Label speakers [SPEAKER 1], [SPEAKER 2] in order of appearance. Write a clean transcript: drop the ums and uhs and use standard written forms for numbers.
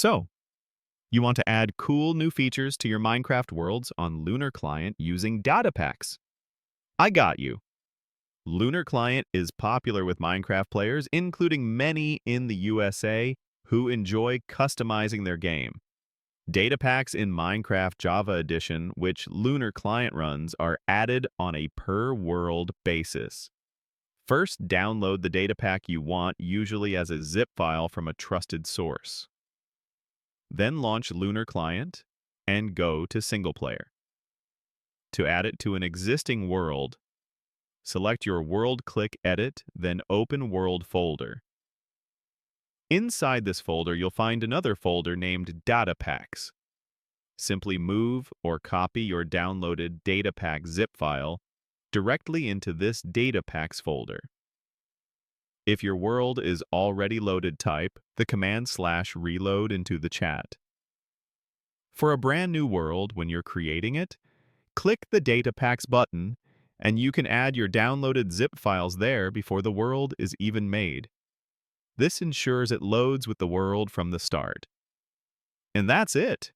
[SPEAKER 1] So, you want to add cool new features to your Minecraft worlds on Lunar Client using data packs. I got you. Lunar Client is popular with Minecraft players, including many in the USA who enjoy customizing their game. Data packs in Minecraft Java Edition, which Lunar Client runs, are added on a per-world basis. First, download the data pack you want, usually as a zip file from a trusted source. Then launch Lunar Client and go to Single Player. To add it to an existing world, select your world, click Edit, then Open World folder. Inside this folder, you'll find another folder named Data Packs. Simply move or copy your downloaded data pack zip file directly into this Data Packs folder. If your world is already loaded, type the command /reload into the chat. For a brand new world, when you're creating it, click the Data Packs button, and you can add your downloaded zip files there before the world is even made. This ensures it loads with the world from the start. And that's it.